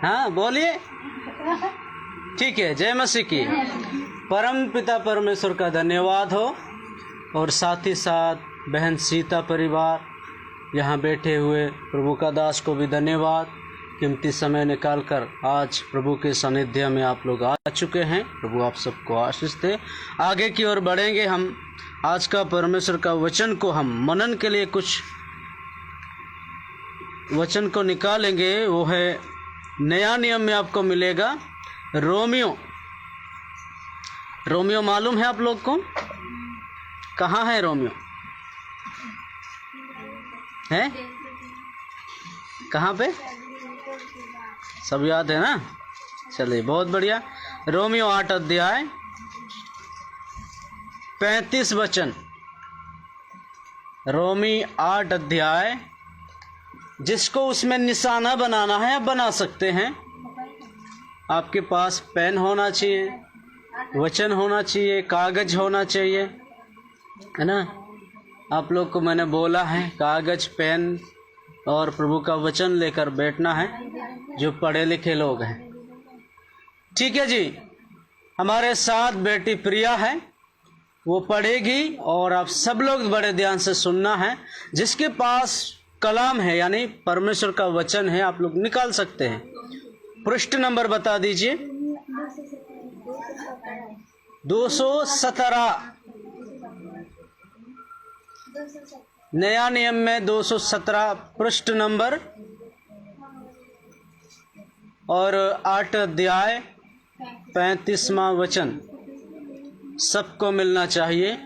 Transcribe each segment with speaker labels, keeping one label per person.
Speaker 1: हाँ बोलिए। ठीक है, जय मसीह की। परम पिता परमेश्वर का धन्यवाद हो, और साथ ही साथ बहन सीता परिवार यहाँ बैठे हुए प्रभु का दास को भी धन्यवाद। कीमती समय निकालकर आज प्रभु के सानिध्य में आप लोग आ चुके हैं। प्रभु आप सबको आशीष दे। आगे की ओर बढ़ेंगे हम। आज का परमेश्वर का वचन को हम मनन के लिए कुछ वचन को निकालेंगे। वो है नया नियम में आपको मिलेगा रोमियो। रोमियो मालूम है आप लोग को? कहाँ है रोमियो? है कहाँ पे? सब याद है ना? चलिए, बहुत बढ़िया। रोमियो 8 अध्याय 35 वचन। रोमी 8 अध्याय, जिसको उसमें निशाना बनाना है आप बना सकते हैं। आपके पास पेन होना चाहिए, वचन होना चाहिए, कागज होना चाहिए, है ना? आप लोग को मैंने बोला है कागज, पेन और प्रभु का वचन लेकर बैठना है, जो पढ़े लिखे लोग हैं। ठीक है जी। हमारे साथ बेटी प्रिया है, वो पढ़ेगी और आप सब लोग बड़े ध्यान से सुनना है। जिसके पास कलाम है यानी परमेश्वर का वचन है, आप लोग निकाल सकते हैं। पृष्ठ नंबर बता दीजिए। 217। नया नियम में 217 पृष्ठ नंबर, और 8 अध्याय 35वां वचन। सबको मिलना चाहिए।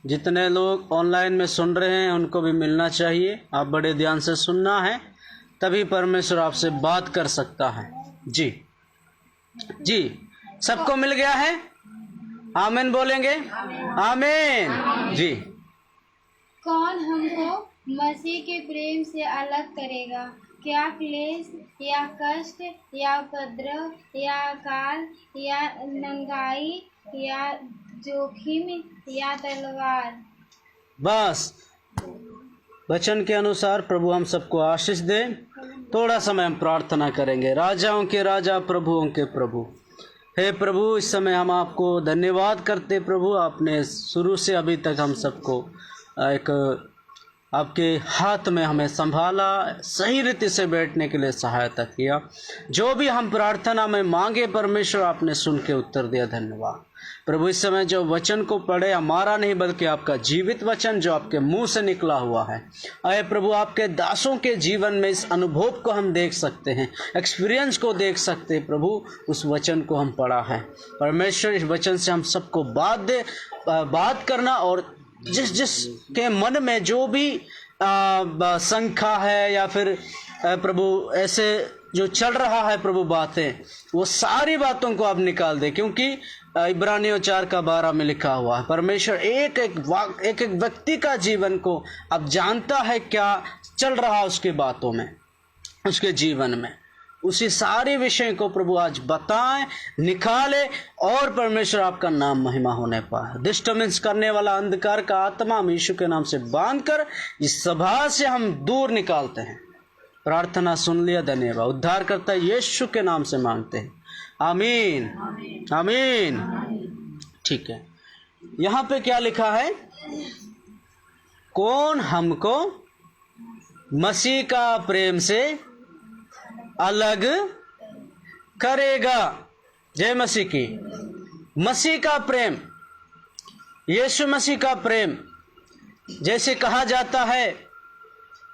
Speaker 1: जितने लोग ऑनलाइन में सुन रहे हैं उनको भी मिलना चाहिए। आप बड़े ध्यान से सुनना है, तभी परमेश्वर आपसे बात कर सकता है। जी जी, सबको मिल गया है? आमीन बोलेंगे? आमीन जी।
Speaker 2: कौन हमको मसीह के प्रेम से अलग करेगा? क्या क्लेश या कष्ट या उपद्रव या अकाल या नंगाई या जोखिम या तलवार? बस
Speaker 1: वचन के अनुसार प्रभु हम सबको आशीष दे। थोड़ा समय हम प्रार्थना करेंगे। राजाओं के राजा, प्रभुओं के प्रभु, हे प्रभु, इस समय हम आपको धन्यवाद करते। प्रभु, आपने शुरू से अभी तक हम सबको एक आपके हाथ में हमें संभाला, सही रीति से बैठने के लिए सहायता किया। जो भी हम प्रार्थना में मांगे परमेश्वर, आपने सुन के उत्तर दिया। धन्यवाद प्रभु। इस समय जो वचन को पढ़े, हमारा नहीं बल्कि आपका जीवित वचन जो आपके मुंह से निकला हुआ है। आए प्रभु, आपके दासों के जीवन में इस अनुभव को हम देख सकते हैं, एक्सपीरियंस को देख सकते हैं। प्रभु, उस वचन को हम पढ़ा है। परमेश्वर, इस वचन से हम सबको बात करना, और जिस के मन में जो भी शंका है या फिर प्रभु ऐसे जो चल रहा है प्रभु बातें, वो सारी बातों को आप निकाल दे। क्योंकि इब्रानियों 4:12 में लिखा हुआ है, परमेश्वर एक एक व्यक्ति का जीवन को अब जानता है, क्या चल रहा है उसकी बातों में, उसके जीवन में। उसी सारे विषय को प्रभु आज बताएं, निकाले, और परमेश्वर आपका नाम महिमा होने पाए। डिस्टर्बेंस करने वाला अंधकार का आत्मा हम यीशु के नाम से बांधकर इस सभा से हम दूर निकालते हैं। प्रार्थना सुन लिया, धन्यवाद। उद्धार करता यीशु के नाम से मांगते हैं, आमीन आमीन। ठीक है, यहाँ पे क्या लिखा है? कौन हमको मसीह का प्रेम से अलग करेगा? जय मसीह की। मसीह का प्रेम, यीशु मसीह का प्रेम, जैसे कहा जाता है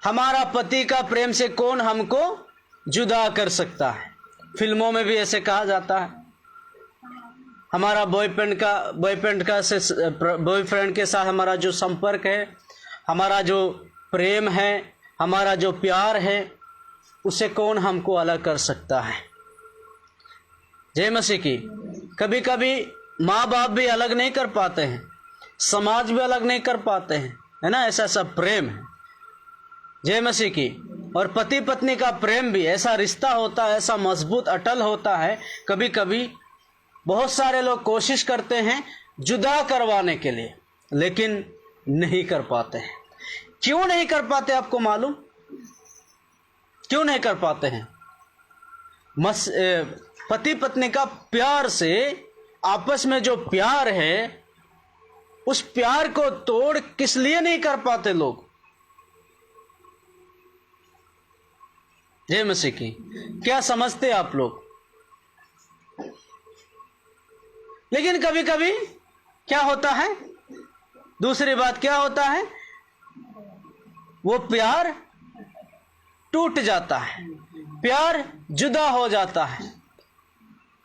Speaker 1: हमारा पति का प्रेम से कौन हमको जुदा कर सकता है। फिल्मों में भी ऐसे कहा जाता है। हमारा बॉयफ्रेंड के साथ हमारा जो संपर्क है, हमारा जो प्रेम है, हमारा जो प्यार है, उसे कौन हमको अलग कर सकता है। जय मसीह की। कभी कभी माँ बाप भी अलग नहीं कर पाते हैं, समाज भी अलग नहीं कर पाते हैं, है ना? ऐसा सब प्रेम है। जय मसीह की। और पति पत्नी का प्रेम भी ऐसा रिश्ता होता है, ऐसा मजबूत अटल होता है। कभी कभी बहुत सारे लोग कोशिश करते हैं जुदा करवाने के लिए, लेकिन नहीं कर पाते हैं। क्यों नहीं कर पाते आपको मालूम? क्यों नहीं कर पाते हैं? पति पत्नी का प्यार से, आपस में जो प्यार है, उस प्यार को तोड़ किस लिए नहीं कर पाते लोग? जय मसीह की। क्या समझते आप लोग? लेकिन कभी कभी क्या होता है, दूसरी बात क्या होता है, वो प्यार टूट जाता है, प्यार जुदा हो जाता है।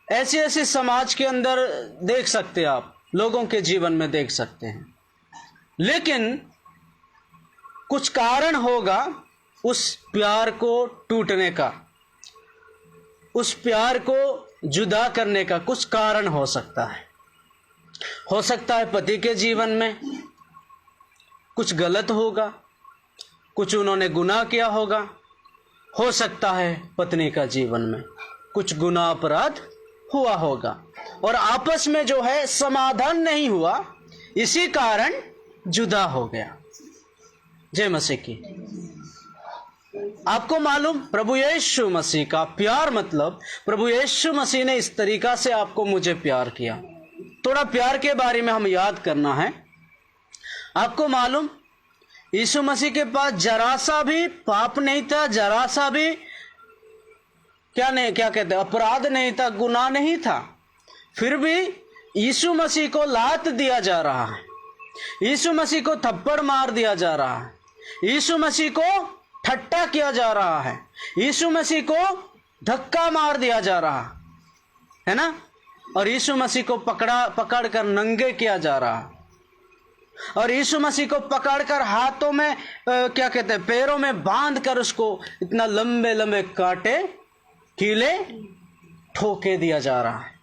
Speaker 1: ऐसी ऐसी समाज के अंदर देख सकते हैं आप, लोगों के जीवन में देख सकते हैं। लेकिन कुछ कारण होगा उस प्यार को टूटने का, उस प्यार को जुदा करने का कुछ कारण हो सकता है। हो सकता है पति के जीवन में कुछ गलत होगा, कुछ उन्होंने गुनाह किया होगा। हो सकता है पत्नी का जीवन में कुछ गुनाह अपराध हुआ होगा और आपस में जो है समाधान नहीं हुआ, इसी कारण जुदा हो गया। जय मसीह की। आपको मालूम, प्रभु यीशु मसीह का प्यार मतलब, प्रभु यीशु मसीह ने इस तरीका से आपको मुझे प्यार किया। थोड़ा प्यार के बारे में हम याद करना है। आपको मालूम, यीशु मसीह के पास जरा सा भी पाप नहीं था, जरा सा भी क्या कहते हैं, अपराध नहीं था, गुनाह नहीं था। फिर भी यीशु मसीह को लात दिया जा रहा है, यीशु मसीह को थप्पड़ मार दिया जा रहा है, यीशु मसीह को ठट्टा किया जा रहा है, यीशु मसीह को धक्का मार दिया जा रहा है ना, और यीशु मसीह को पकड़कर नंगे किया जा रहा है, और यीशु मसीह को पकड़कर हाथों में क्या कहते हैं, पैरों में बांध कर उसको इतना लंबे लंबे कांटे कीले ठोके दिया जा रहा है।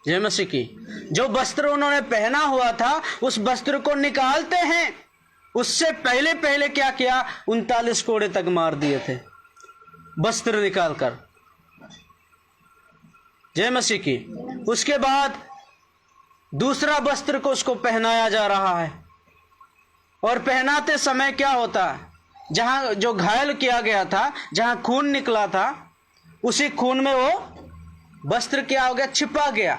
Speaker 1: जय मसीह की। जो वस्त्र उन्होंने पहना हुआ था, उस वस्त्र को निकालते हैं, उससे पहले पहले क्या किया, 39 कोड़े तक मार दिए थे वस्त्र निकालकर। जय मसीह की। उसके बाद दूसरा वस्त्र को उसको पहनाया जा रहा है, और पहनाते समय क्या होता है, जहां जो घायल किया गया था, जहां खून निकला था, उसी खून में वो वस्त्र क्या हो गया, छिपा गया।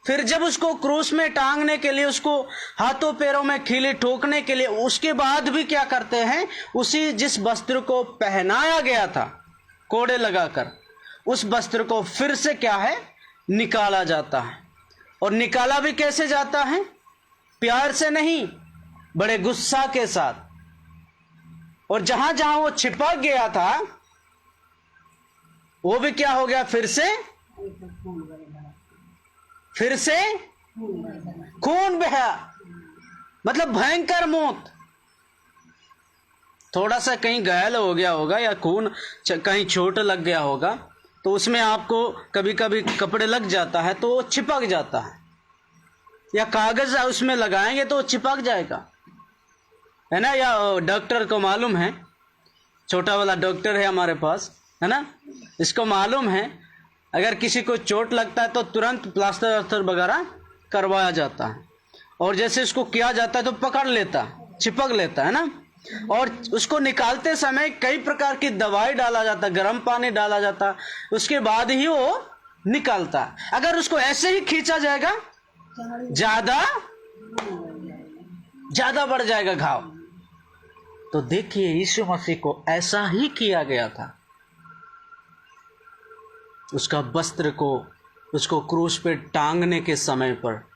Speaker 1: फिर जब उसको क्रूस में टांगने के लिए, उसको हाथों पैरों में कीले ठोकने के लिए, उसके बाद भी क्या करते हैं, उसी जिस वस्त्र को पहनाया गया था कोड़े लगाकर, उस वस्त्र को फिर से क्या है, निकाला जाता है। और निकाला भी कैसे जाता है, प्यार से नहीं, बड़े गुस्सा के साथ। और जहां जहां वो छिपा गया था, वो भी क्या हो गया, फिर से खून बहा, मतलब भयंकर मौत। थोड़ा सा कहीं घायल हो गया होगा या खून कहीं चोट लग गया होगा, तो उसमें आपको कभी कभी कपड़े लग जाता है तो वो चिपक जाता है, या कागज उसमें लगाएंगे तो वो चिपक जाएगा, है ना। या डॉक्टर को मालूम है, छोटा वाला डॉक्टर है हमारे पास, है ना, इसको मालूम है, अगर किसी को चोट लगता है तो तुरंत प्लास्टर वगैरह करवाया जाता है, और जैसे इसको किया जाता है तो पकड़ लेता, चिपक लेता है ना। और उसको निकालते समय कई प्रकार की दवाई डाला जाता, गर्म पानी डाला जाता, उसके बाद ही वो निकलता। अगर उसको ऐसे ही खींचा जाएगा, ज्यादा बढ़ जाएगा घाव। तो देखिए, यीशु मसीह को ऐसा ही किया गया था। उसका वस्त्र को, उसको क्रूस पे टांगने के समय पर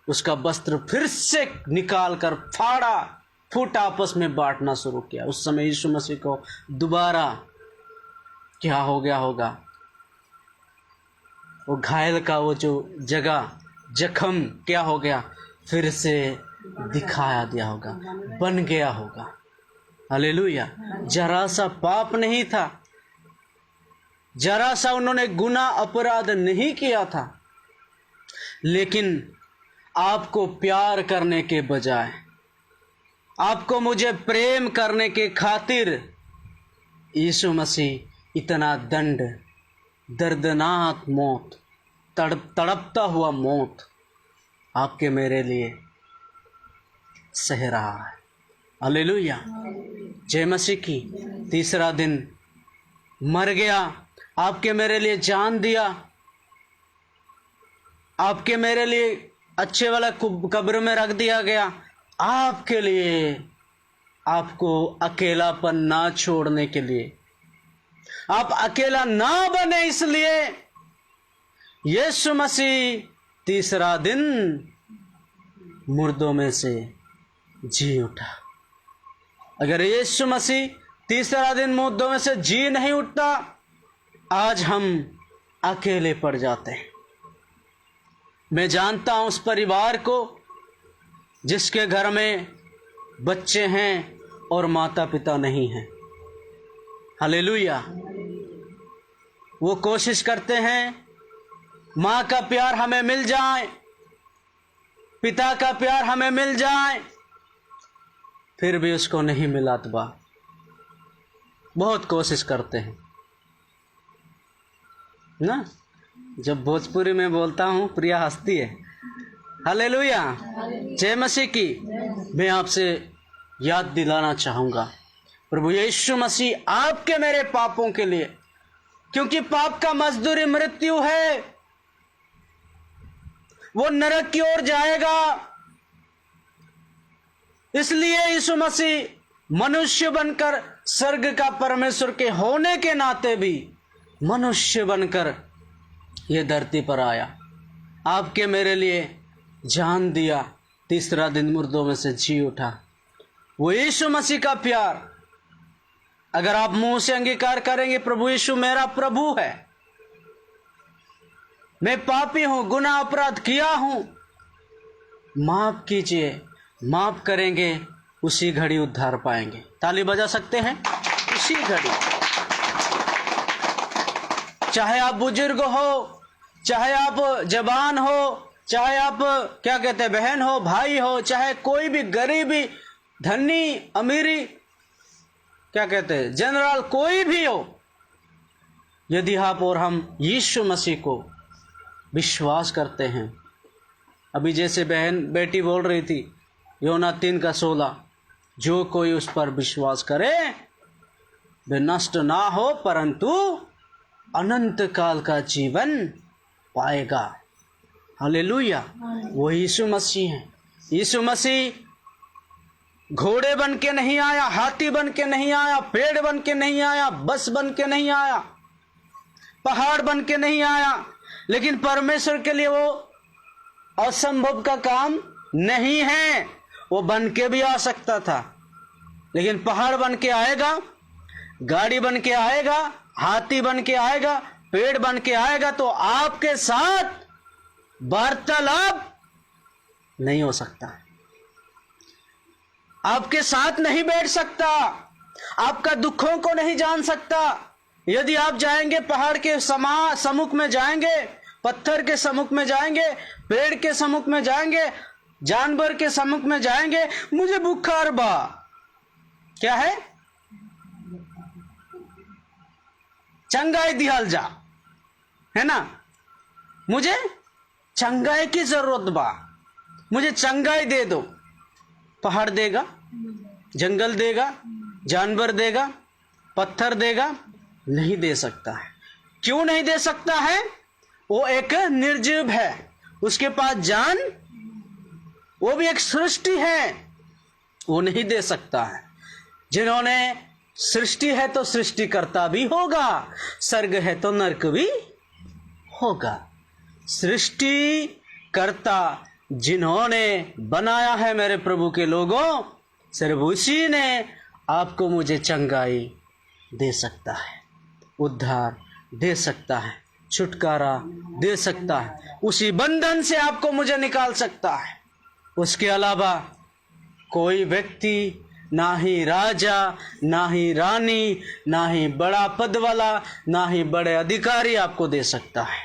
Speaker 1: उसका वस्त्र फिर से निकालकर फूटा आपस में बांटना शुरू किया। उस समय यीशु मसीह को दोबारा क्या हो गया होगा, वो घायल का वो जो जगह, जख्म क्या हो गया, फिर से दिखाया दिया होगा, बन गया होगा। हालेलुया। जरा सा पाप नहीं था, जरा सा उन्होंने गुनाह अपराध नहीं किया था, लेकिन आपको प्यार करने के बजाय, आपको मुझे प्रेम करने के खातिर यीशु मसीह इतना दंड, दर्दनाक मौत, तड़पता हुआ मौत आपके मेरे लिए सह रहा है। हालेलुया। जय मसीह की। तीसरा दिन मर गया, आपके मेरे लिए जान दिया, आपके मेरे लिए अच्छे वाला कब्र में रख दिया गया, आपके लिए, आपको अकेलापन ना छोड़ने के लिए, आप अकेला ना बने, इसलिए यीशु मसीह तीसरा दिन मुर्दों में से जी उठा। अगर यीशु मसीह तीसरा दिन मुर्दों में से जी नहीं उठता, आज हम अकेले पड़ जाते हैं। मैं जानता हूं उस परिवार को जिसके घर में बच्चे हैं और माता पिता नहीं हैं। हालेलुया। वो कोशिश करते हैं माँ का प्यार हमें मिल जाए, पिता का प्यार हमें मिल जाए, फिर भी उसको नहीं मिला तो बहुत कोशिश करते हैं ना। जब भोजपुरी में बोलता हूँ प्रिया हंसती है। हालेलुया, जय मसीह की। मैं आपसे याद दिलाना चाहूँगा, प्रभु यीशु मसीह आपके मेरे पापों के लिए, क्योंकि पाप का मजदूरी मृत्यु है, वो नरक की ओर जाएगा। इसलिए यीशु मसीह मनुष्य बनकर, स्वर्ग का परमेश्वर के होने के नाते भी मनुष्य बनकर ये धरती पर आया, आपके मेरे लिए जान दिया, तीसरा दिन मुर्दों में से जी उठा। वो यीशु मसीह का प्यार, अगर आप मुंह से अंगीकार करेंगे प्रभु यीशु मेरा प्रभु है, मैं पापी हूं, गुनाह अपराध किया हूं, माफ कीजिए, माफ करेंगे, उसी घड़ी उद्धार पाएंगे। ताली बजा सकते हैं? उसी घड़ी। चाहे आप बुजुर्ग हो, चाहे आप जवान हो, चाहे आप क्या कहते हैं बहन हो, भाई हो, चाहे कोई भी गरीबी, धनी, अमीरी, क्या कहते हैं जनरल, कोई भी हो, यदि आप और हम यीशु मसीह को विश्वास करते हैं, अभी जैसे बहन बेटी बोल रही थी योना 3:16, जो कोई उस पर विश्वास करे वे नष्ट ना हो परंतु अनंत काल का जीवन पाएगा। हालेलुया। वो यीशु मसीह है। यीशु मसीह घोड़े बन के नहीं आया, हाथी बन के नहीं आया, पेड़ बन के नहीं आया, बस बन के नहीं आया, पहाड़ बन के नहीं आया, लेकिन परमेश्वर के लिए वो असंभव का काम नहीं है। वो बन के भी आ सकता था, लेकिन पहाड़ बन के आएगा, गाड़ी बन के आएगा, हाथी बन के आएगा, पेड़ बन के आएगा, तो आपके साथ वार्तालाप नहीं हो सकता, आपके साथ नहीं बैठ सकता, आपका दुखों को नहीं जान सकता। यदि आप जाएंगे पहाड़ के सम्मुख में जाएंगे, पत्थर के सम्मुख में जाएंगे, पेड़ के सम्मुख में जाएंगे, जानवर के सम्मुख में जाएंगे, मुझे बुखार बा, क्या है, चंगाई दिहाल जा, है ना, मुझे चंगाई की जरूरत बा, मुझे चंगाई दे दो। पहाड़ देगा, जंगल देगा, जानवर देगा, पत्थर देगा? नहीं दे सकता है। क्यों नहीं दे सकता है? वो एक निर्जीव है, उसके पास जान, वो भी एक सृष्टि है, वो नहीं दे सकता है। जिन्होंने सृष्टि है तो सृष्टिकर्ता भी होगा, स्वर्ग है तो नरक भी होगा। सृष्टिकर्ता जिन्होंने बनाया है मेरे प्रभु के लोगों, सिर्फ उसी ने आपको मुझे चंगाई दे सकता है, उद्धार दे सकता है, छुटकारा दे सकता है, उसी बंधन से आपको मुझे निकाल सकता है। उसके अलावा कोई व्यक्ति, ना ही राजा, ना ही रानी, ना ही बड़ा पद वाला, ना ही बड़े अधिकारी आपको दे सकता है।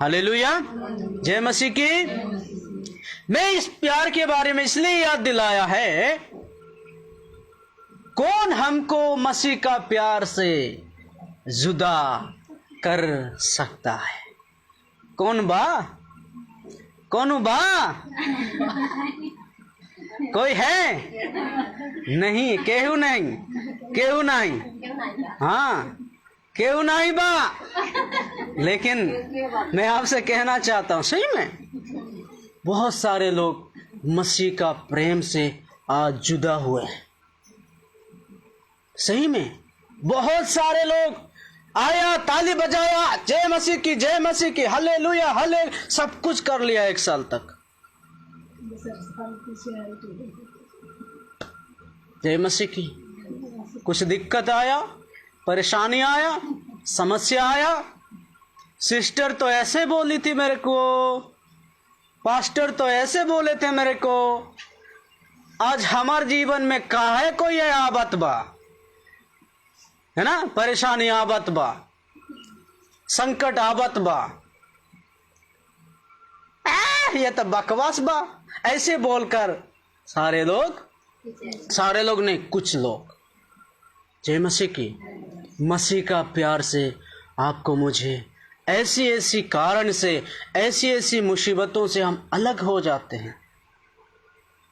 Speaker 1: हालेलुया, जय मसीह की। मैं इस प्यार के बारे में इसलिए याद दिलाया है, कौन हमको मसीह का प्यार से जुदा कर सकता है? कौन बा? कौन बा? कोई है? नहीं, केहू नहीं। केहू नहीं, हाँ केहू नहीं बा। लेकिन मैं आपसे कहना चाहता हूँ, सही में बहुत सारे लोग मसीह का प्रेम से आज जुदा हुए हैं। सही में बहुत सारे लोग आया, ताली बजाया, जय मसीह की, जय मसीह की, हालेलुया हले, सब कुछ कर लिया 1 साल तक। जय मसीह की, कुछ दिक्कत आया, परेशानी आया, समस्या आया, सिस्टर तो ऐसे बोली थी मेरे को, पास्टर तो ऐसे बोले थे मेरे को, आज हमारे जीवन में काहे कोई आबत बा, है ना, परेशानी आबत बा, संकट आबत बा, ये तो बकवास बा, ऐसे बोलकर सारे लोग नहीं, कुछ लोग, जय मसीह की, मसीह का प्यार से आपको मुझे ऐसी ऐसी कारण से, ऐसी ऐसी मुसीबतों से हम अलग हो जाते हैं।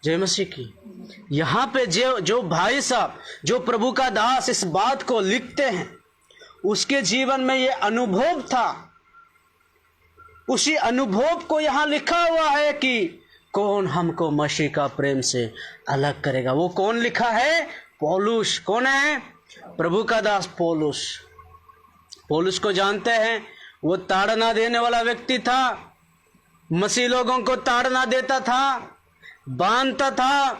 Speaker 1: जय मसीह की, यहाँ पे जो भाई साहब, जो प्रभु का दास इस बात को लिखते हैं, उसके जीवन में ये अनुभव था। उसी अनुभव को यहाँ लिखा हुआ है कि कौन हमको मसीह का प्रेम से अलग करेगा। वो कौन लिखा है? पौलुस। कौन है? प्रभु का दास पौलुस। पौलुस को जानते हैं, वो ताड़ना देने वाला व्यक्ति था, मसीह लोगों को ताड़ना देता था, बांधता था,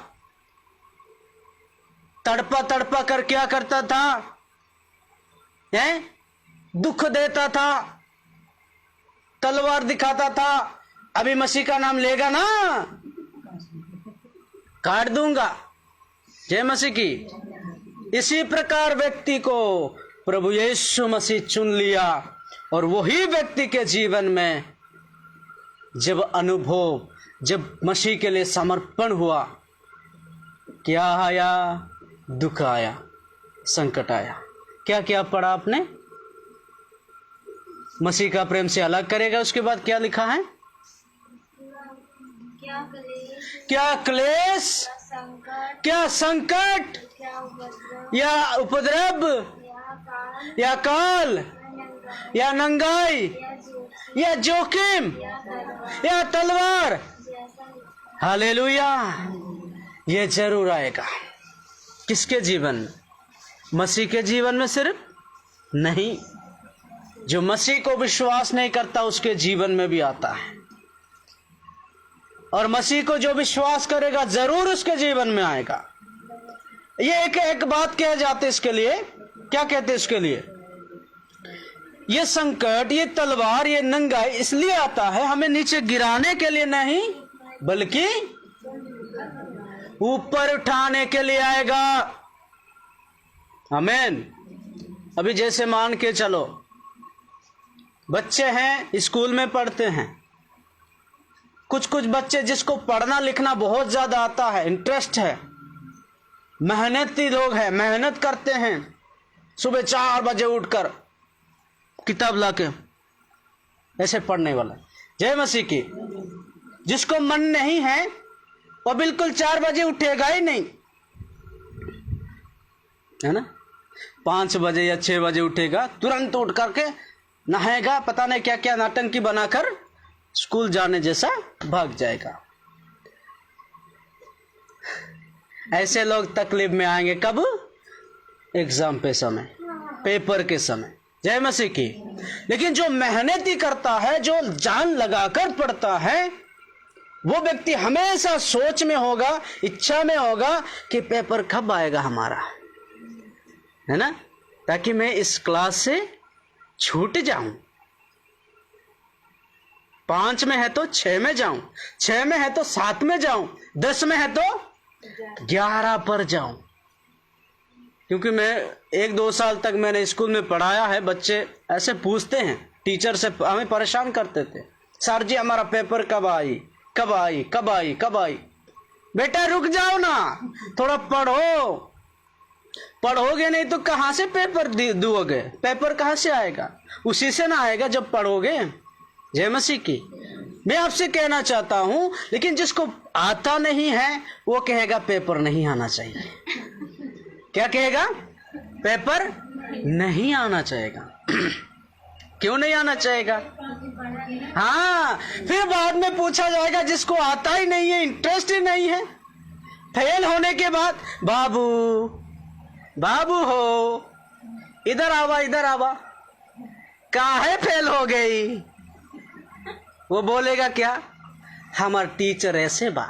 Speaker 1: तड़पा कर क्या करता था, दुख देता था, तलवार दिखाता था, अभी मसीह का नाम लेगा ना काट दूंगा। जय मसीह की। इसी प्रकार व्यक्ति को प्रभु यीशु मसीह चुन लिया, और वही व्यक्ति के जीवन में जब अनुभव, जब मसीह के लिए समर्पण हुआ, क्या आया? दुख आया, संकट आया। क्या क्या पढ़ा आपने? मसीह का प्रेम से अलग करेगा। उसके बाद क्या लिखा है? क्या क्लेश, क्या संकट, या उपद्रव, या काल, या नंगाई, या जोखिम, या तलवार। हालेलुया। ये जरूर आएगा। किसके जीवन में? मसीह के जीवन में सिर्फ नहीं, जो मसीह को विश्वास नहीं करता उसके जीवन में भी आता है। और मसीह को जो विश्वास करेगा जरूर उसके जीवन में आएगा। ये एक बात कह जाते इसके लिए, क्या कहते इसके लिए? ये संकट, ये तलवार, ये नंगाई इसलिए आता है हमें नीचे गिराने के लिए नहीं, बल्कि ऊपर उठाने के लिए आएगा। आमीन। अभी जैसे मान के चलो, बच्चे हैं, स्कूल में पढ़ते हैं, कुछ बच्चे जिसको पढ़ना लिखना बहुत ज्यादा आता है, इंटरेस्ट है, मेहनती लोग हैं, मेहनत करते हैं, सुबह 4 बजे उठकर किताब लाके ऐसे पढ़ने वाला। जय मसीह की। जिसको मन नहीं है वो बिल्कुल 4 बजे उठेगा ही नहीं, है ना। 5 बजे या 6 बजे उठेगा, तुरंत उठ करके नहाएगा, पता नहीं क्या क्या नाटंकी बनाकर स्कूल जाने जैसा भाग जाएगा। ऐसे लोग तकलीफ में आएंगे कब? एग्जाम पे समय, पेपर के समय। जय मसीह की। लेकिन जो मेहनती करता है, जो जान लगाकर पढ़ता है, वो व्यक्ति हमेशा सोच में होगा, इच्छा में होगा कि पेपर कब आएगा हमारा, है ना, ताकि मैं इस क्लास से छूट जाऊं। 5 में है तो 6 में जाऊं, 6 में है तो 7 में जाऊं, 10 में है तो 11 पर जाऊं। क्योंकि मैं 1-2 साल तक मैंने स्कूल में पढ़ाया है। बच्चे ऐसे पूछते हैं, टीचर से हमें परेशान करते थे, सर जी हमारा पेपर कब आई, कब आई, कब आई, कब आई। बेटा रुक जाओ ना, थोड़ा पढ़ो, पढ़ोगे नहीं तो कहां से पेपर दोगे? पेपर कहां से आएगा? उसी से ना आएगा जब पढ़ोगे। जय मसीह की। मैं आपसे कहना चाहता हूं, लेकिन जिसको आता नहीं है वो कहेगा पेपर नहीं आना चाहिए। क्या कहेगा? पेपर नहीं आना चाहेगा। क्यों नहीं आना चाहेगा? हाँ, फिर बाद में पूछा जाएगा जिसको आता ही नहीं है, इंटरेस्ट ही नहीं है, फेल होने के बाद, बाबू बाबू हो, इधर आवा, इधर आवा, काहे फेल हो गई? वो बोलेगा क्या? हमार टीचर ऐसे बा,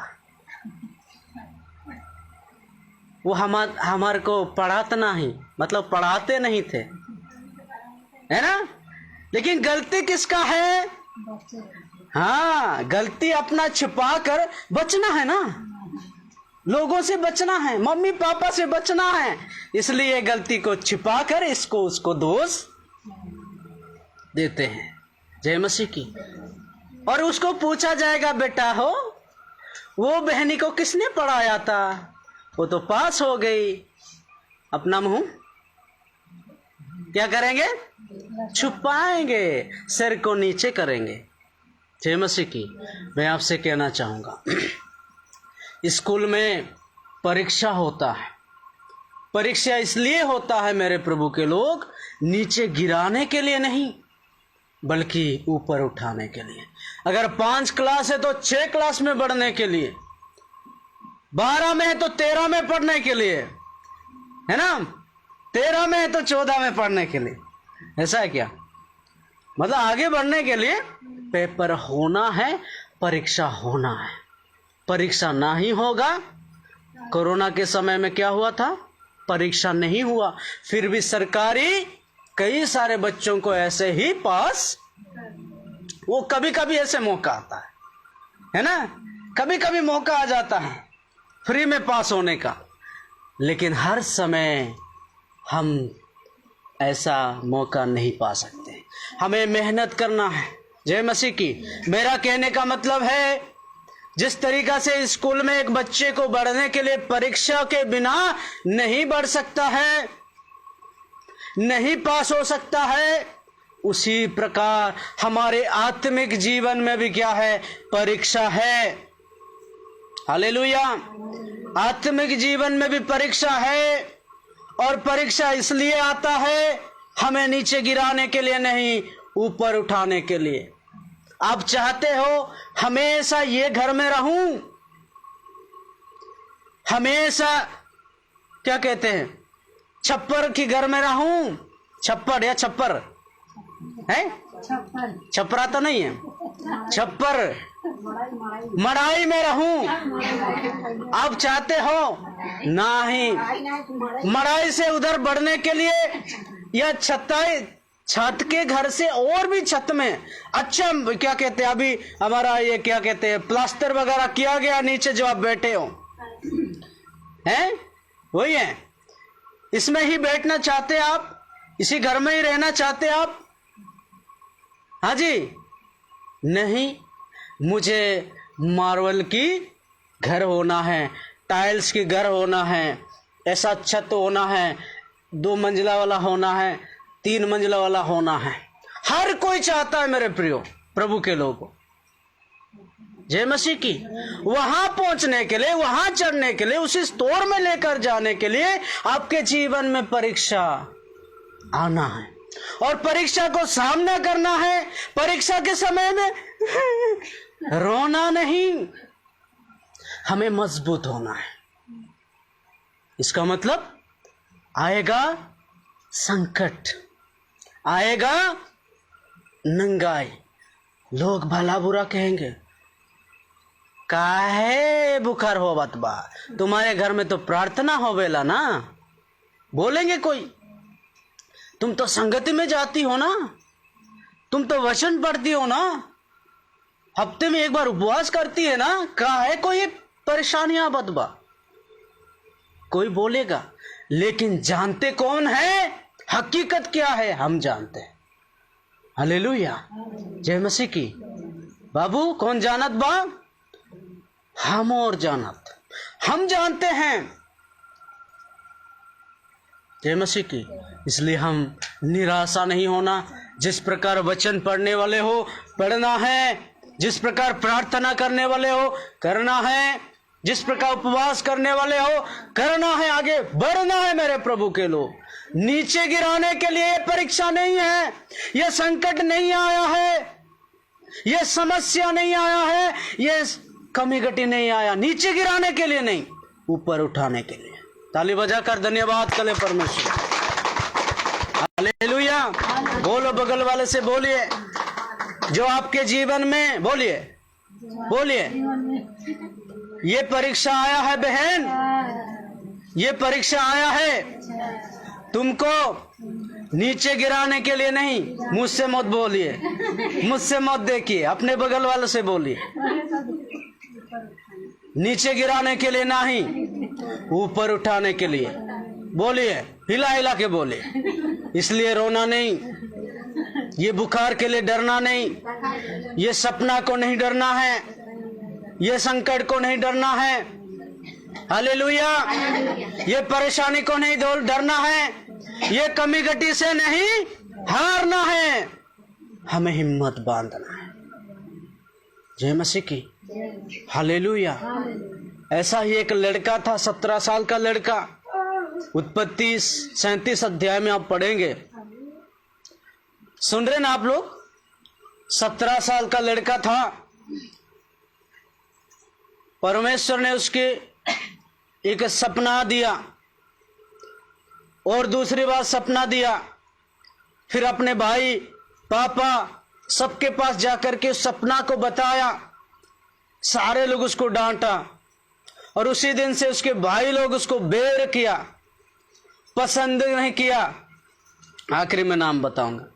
Speaker 1: वो हमार को पढ़ाते नहीं, मतलब पढ़ाते नहीं थे, है ना? लेकिन गलती किसका है? हाँ, गलती अपना छिपा कर बचना है ना, लोगों से बचना है, मम्मी पापा से बचना है, इसलिए गलती को छिपा कर इसको उसको दोष देते हैं। जय मसीह की। और उसको पूछा जाएगा, बेटा हो, वो बहनी को किसने पढ़ाया था? वो तो पास हो गई। अपना मुंह क्या करेंगे? छुपाएंगे, सिर को नीचे करेंगे। जय मसीह की। मैं आपसे कहना चाहूंगा, स्कूल में परीक्षा होता है। परीक्षा इसलिए होता है मेरे प्रभु के लोग, नीचे गिराने के लिए नहीं, बल्कि ऊपर उठाने के लिए। अगर 5 क्लास है तो 6 क्लास में बढ़ने के लिए, 12 में है तो 13 में पढ़ने के लिए, है ना? 13 में है तो 14 में पढ़ने के लिए। ऐसा है क्या? मतलब आगे बढ़ने के लिए पेपर होना है, परीक्षा होना है। परीक्षा ना ही होगा, कोरोना के समय में क्या हुआ था? परीक्षा नहीं हुआ, फिर भी सरकारी कई सारे बच्चों को ऐसे ही पास, वो कभी कभी ऐसे मौका आता है ना? कभी कभी मौका आ जाता है फ्री में पास होने का, लेकिन हर समय हम ऐसा मौका नहीं पा सकते। हमें मेहनत करना है। जय मसीह की। मेरा कहने का मतलब है, जिस तरीका से स्कूल में एक बच्चे को बढ़ने के लिए परीक्षा के बिना नहीं बढ़ सकता है, नहीं पास हो सकता है, उसी प्रकार हमारे आत्मिक जीवन में भी क्या है? परीक्षा है। हालेलुया। आत्मिक जीवन में भी परीक्षा है, और परीक्षा इसलिए आता है, हमें नीचे गिराने के लिए नहीं, ऊपर उठाने के लिए। आप चाहते हो हमेशा ये घर में रहूं, हमेशा क्या कहते हैं, छप्पर की घर में रहूं, छप्पर या छप्पर है, छपरा तो नहीं है, छप्पर मड़ाई में रहूं। आप चाहते हो? नहीं, मड़ाई से उधर बढ़ने के लिए, या छत के घर से और भी छत में अच्छा क्या कहते हैं, अभी हमारा ये क्या कहते हैं, प्लास्टर वगैरह किया गया नीचे, जो आप बैठे हो, हैं वही है। इसमें ही बैठना चाहते आप? इसी घर में ही रहना चाहते आप? हाँ जी, नहीं, मुझे मार्बल की घर होना है, टाइल्स की घर होना है, ऐसा छत होना है, 2 मंजिला वाला होना है, 3 मंजिला वाला होना है। हर कोई चाहता है मेरे प्रियो प्रभु के लोगों। जय मसीह की। वहां पहुंचने के लिए, वहां चढ़ने के लिए, उसी स्टोर में लेकर जाने के लिए आपके जीवन में परीक्षा आना है, और परीक्षा को सामना करना है। परीक्षा के समय में रोना नहीं, हमें मजबूत होना है। इसका मतलब आएगा संकट, आएगा नंगाई, लोग भला बुरा कहेंगे, काहे बुखार हो बतबा, तुम्हारे घर में तो प्रार्थना होवेला ना, बोलेंगे कोई। तुम तो संगति में जाती हो ना, तुम तो वचन पढ़ती हो ना, हफ्ते में 1 बार उपवास करती है ना, काहे कोई परेशानियां बतबा, कोई बोलेगा। लेकिन जानते कौन है? हकीकत क्या है हम जानते हैं। हालेलुया। जय मसीह की। बाबू कौन जानत बा? हम और जानत, हम जानते हैं। जय मसीह की। इसलिए हम निराशा नहीं होना। जिस प्रकार वचन पढ़ने वाले हो पढ़ना है, जिस प्रकार प्रार्थना करने वाले हो करना है, जिस प्रकार उपवास करने वाले हो करना है, आगे बढ़ना है मेरे प्रभु के लोग। नीचे गिराने के लिए ये परीक्षा नहीं है, ये संकट नहीं आया है, ये समस्या नहीं आया है, ये कमी घटी नहीं आया, नीचे गिराने के लिए नहीं, ऊपर उठाने के लिए। ताली बजाकर धन्यवाद करें परमेश्वर। हालेलुया। बोलो, बगल वाले से बोलिए, जो आपके जीवन में, बोलिए बोलिए, ये परीक्षा आया है बहन, ये परीक्षा आया है तुमको नीचे गिराने के लिए नहीं। मुझसे मत बोलिए, मुझसे मत देखिए, अपने बगल वाले से बोलिए। नीचे गिराने के लिए नहीं, ऊपर उठाने के लिए। बोलिए, हिला हिला के बोलिए। इसलिए रोना नहीं, ये बुखार के लिए डरना नहीं, ये सपना को नहीं डरना है, ये संकट को नहीं डरना है। हालेलुया। ये परेशानी को नहीं डरना है, ये कमी घटी से नहीं हारना है, हमें हिम्मत बांधना है। जय मसीह की। हालेलुया। ऐसा ही एक लड़का था, 17 साल का लड़का। उत्पत्ति 37 अध्याय में आप पढ़ेंगे। सुन रहे ना आप लोग? 17 साल का लड़का था। परमेश्वर ने उसके एक सपना दिया और दूसरी बार सपना दिया। फिर अपने भाई, पापा, सबके पास जाकर के उस सपना को बताया। सारे लोग उसको डांटा और उसी दिन से उसके भाई लोग उसको बेर किया, पसंद नहीं किया। आखिरी में नाम बताऊंगा।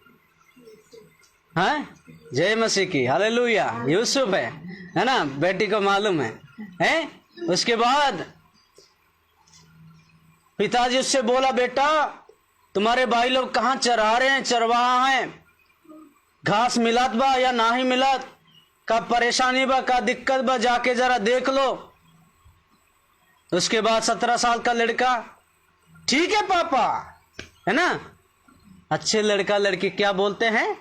Speaker 1: हाँ, जय मसीह की। हालेलुया। यूसुफ है ना, बेटी को मालूम है? उसके बाद पिताजी उससे बोला, बेटा तुम्हारे भाई लोग कहाँ चरा रहे हैं, चरवाहा हैं, घास मिलत बा या ना ही मिलत, का परेशानी बा, का दिक्कत बा, जाके जरा देख लो। उसके बाद 17 साल का लड़का, ठीक है पापा, है ना। अच्छे लड़का लड़की क्या बोलते हैं?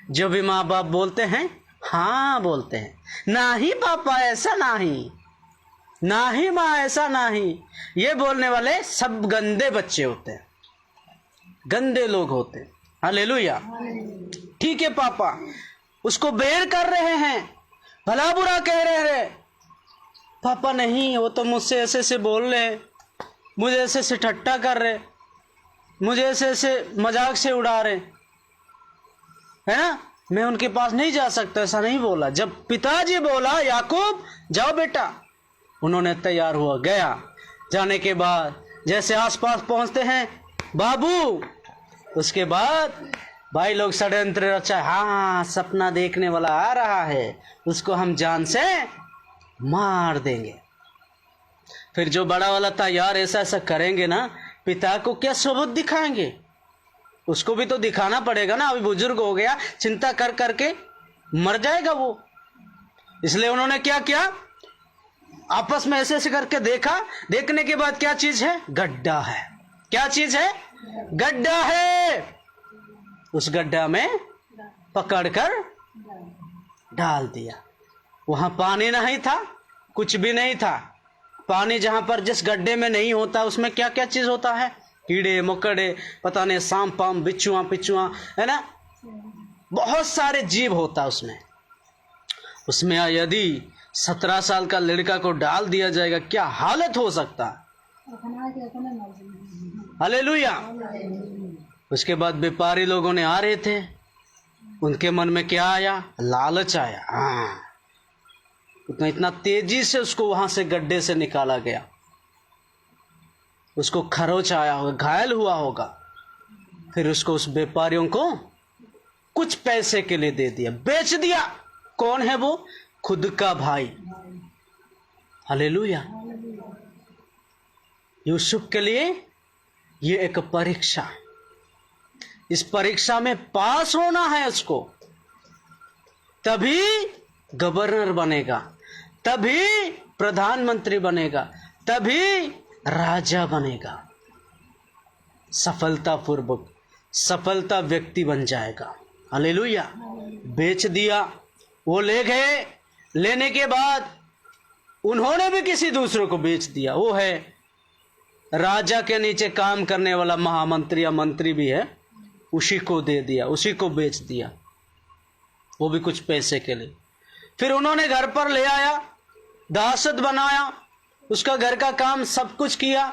Speaker 1: जो भी माँ बाप बोलते हैं हाँ बोलते हैं। ना ही पापा ऐसा नहीं, ना ही माँ ऐसा नहीं, ये बोलने वाले सब गंदे बच्चे होते हैं, गंदे लोग होते हैं। हालेलुया। ठीक है पापा, उसको बेर कर रहे हैं, भला बुरा कह रहे हैं। पापा नहीं, वो तो मुझसे ऐसे ऐसे बोल रहे हैं, मुझे ऐसे ऐसे ठट्टा कर रहे, मुझे ऐसे ऐसे मजाक से उड़ा रहे, है ना। मैं उनके पास नहीं जा सकता, ऐसा नहीं बोला। जब पिताजी बोला याकूब जाओ बेटा, उन्होंने तैयार हुआ, गया। जाने के बाद जैसे आसपास पहुंचते हैं, बाबू, उसके बाद भाई लोग षड्यंत्र रचा, हाँ सपना देखने वाला आ रहा है, उसको हम जान से मार देंगे। फिर जो बड़ा वाला था, यार ऐसा ऐसा करेंगे ना, पिता को क्या सबूत दिखाएंगे, उसको भी तो दिखाना पड़ेगा ना, अभी बुजुर्ग हो गया, चिंता कर करके मर जाएगा वो। इसलिए उन्होंने क्या किया, आपस में ऐसे ऐसे करके देखा। देखने के बाद क्या चीज है? गड्ढा है। क्या चीज है? गड्ढा है। उस गड्ढा में पकड़कर डाल दिया। वहां पानी नहीं था, कुछ भी नहीं था। पानी जहां पर जिस गड्ढे में नहीं होता, उसमें क्या क्या चीज होता है? कीड़े मकोड़े, पता नहीं सांप पाम, बिच्छुआ पिच्छुआ, है ना, बहुत सारे जीव होता उसमें। उसमें यदि 17 साल का लड़का को डाल दिया जाएगा, क्या हालत हो सकता है? हालेलुया। उसके बाद व्यापारी लोगों ने आ रहे थे, उनके मन में क्या आया? लालच आया। हाँ, इतना तेजी से उसको वहां से गड्ढे से निकाला गया। उसको खरोच आया होगा, घायल हुआ होगा। फिर उसको उस व्यापारियों को कुछ पैसे के लिए दे दिया, बेच दिया। कौन है वो? खुद का भाई। हालेलुया। यूसुफ के लिए ये एक परीक्षा, इस परीक्षा में पास होना है उसको, तभी गवर्नर बनेगा, तभी प्रधानमंत्री बनेगा, तभी राजा बनेगा, सफलतापूर्वक सफलता व्यक्ति बन जाएगा। हालेलुया। बेच दिया, वो ले गए। लेने के बाद उन्होंने भी किसी दूसरे को बेच दिया। वो है राजा के नीचे काम करने वाला महामंत्री या मंत्री भी है, उसी को दे दिया, उसी को बेच दिया, वो भी कुछ पैसे के लिए। फिर उन्होंने घर पर ले आया, दासद बनाया, उसका घर का काम सब कुछ किया।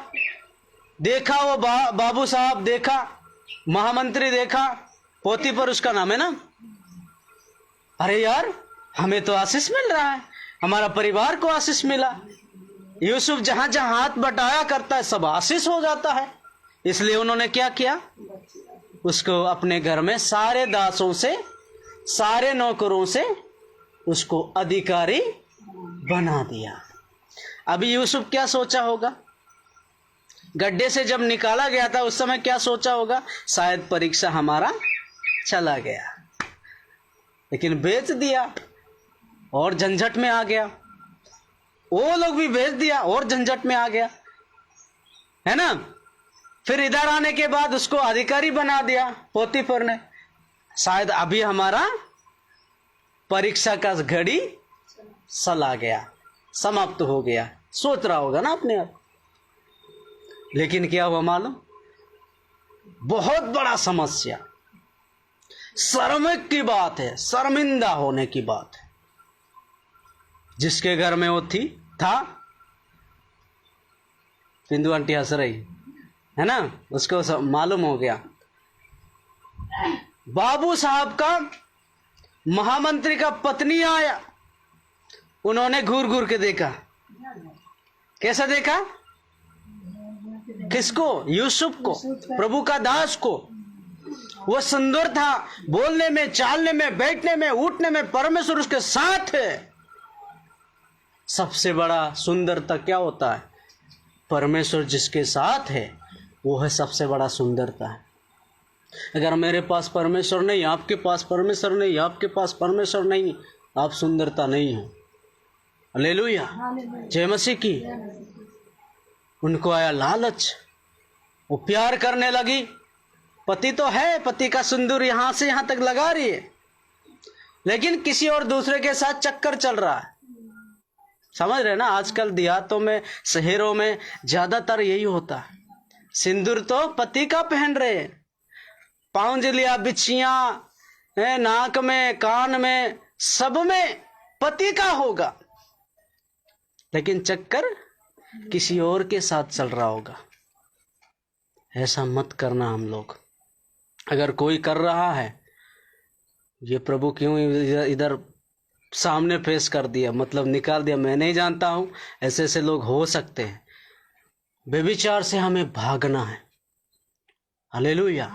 Speaker 1: देखा वो बाबू साहब देखा, महामंत्री देखा, पोतीफर उसका नाम है ना, अरे यार हमें तो आशीष मिल रहा है, हमारा परिवार को आशीष मिला। यूसुफ जहां जहां हाथ बटाया करता है सब आशीष हो जाता है। इसलिए उन्होंने क्या किया, उसको अपने घर में सारे दासों से, सारे नौकरों से उसको अधिकारी बना दिया। अभी यूसुफ क्या सोचा होगा, गड्ढे से जब निकाला गया था उस समय क्या सोचा होगा, शायद परीक्षा हमारा चला गया, लेकिन बेच दिया और झंझट में आ गया। वो लोग भी बेच दिया और झंझट में आ गया, है ना। फिर इधर आने के बाद उसको अधिकारी बना दिया पोतीफर ने, शायद अभी हमारा परीक्षा का घड़ी चला गया, समाप्त हो गया, सोच रहा होगा ना अपने आप। लेकिन क्या हुआ मालूम, बहुत बड़ा समस्या, शर्म की बात है, शर्मिंदा होने की बात है। जिसके घर में वो था, बिंदु आंटी हंस रही है ना, उसको मालूम हो गया। बाबू साहब का महामंत्री का पत्नी आया, उन्होंने घूर घूर के देखा। कैसा देखा, किसको, यूसुफ को, प्रभु का दास को। वो सुंदर था, बोलने में, चालने में, बैठने में, उठने में परमेश्वर उसके साथ है। सबसे बड़ा सुंदरता क्या होता है, परमेश्वर जिसके साथ है वो है सबसे बड़ा सुंदरता है। अगर मेरे पास परमेश्वर नहीं, आपके पास परमेश्वर नहीं, आपके पास परमेश्वर नहीं, आप सुंदरता नहीं हो। हालेलुया, जय मसीह की। उनको आया लालच, वो प्यार करने लगी। पति तो है, पति का सिंदूर यहां से यहां तक लगा रही है, लेकिन किसी और दूसरे के साथ चक्कर चल रहा है। समझ रहे ना, आजकल देहातों में, शहरों में ज्यादातर यही होता है। सिंदूर तो पति का पहन रहे हैं, पांवजलियां, बिछियां नाक में, कान में, सब में पति का होगा, लेकिन चक्कर किसी और के साथ चल रहा होगा। ऐसा मत करना हम लोग। अगर कोई कर रहा है, ये प्रभु क्यों इधर सामने पेश कर दिया, मतलब निकाल दिया, मैं नहीं जानता हूं, ऐसे ऐसे लोग हो सकते हैं। व्यभिचार से हमें भागना है। हालेलुया।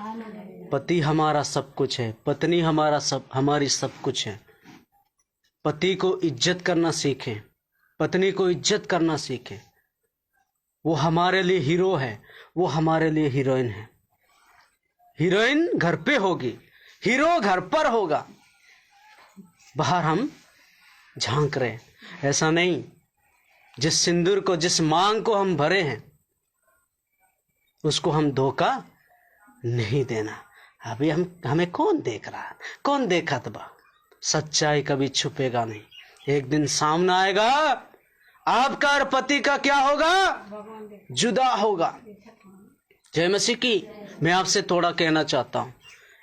Speaker 1: पति हमारा सब कुछ है, पत्नी हमारी सब कुछ है। पति को इज्जत करना सीखें, पत्नी को इज्जत करना सीखें। वो हमारे लिए हीरो है, वो हमारे लिए हीरोइन है। हीरोइन घर पे होगी, हीरो घर पर होगा। बाहर हम झांक रहे, ऐसा नहीं। जिस सिंदूर को, जिस मांग को हम भरे हैं, उसको हम धोखा नहीं देना। अभी हमें कौन देख रहा, कौन देखा तबा। सच्चाई कभी छुपेगा नहीं, एक दिन सामने आएगा। आपका और पति का क्या होगा, जुदा होगा। जय मसीह की। मैं आपसे थोड़ा कहना चाहता हूं,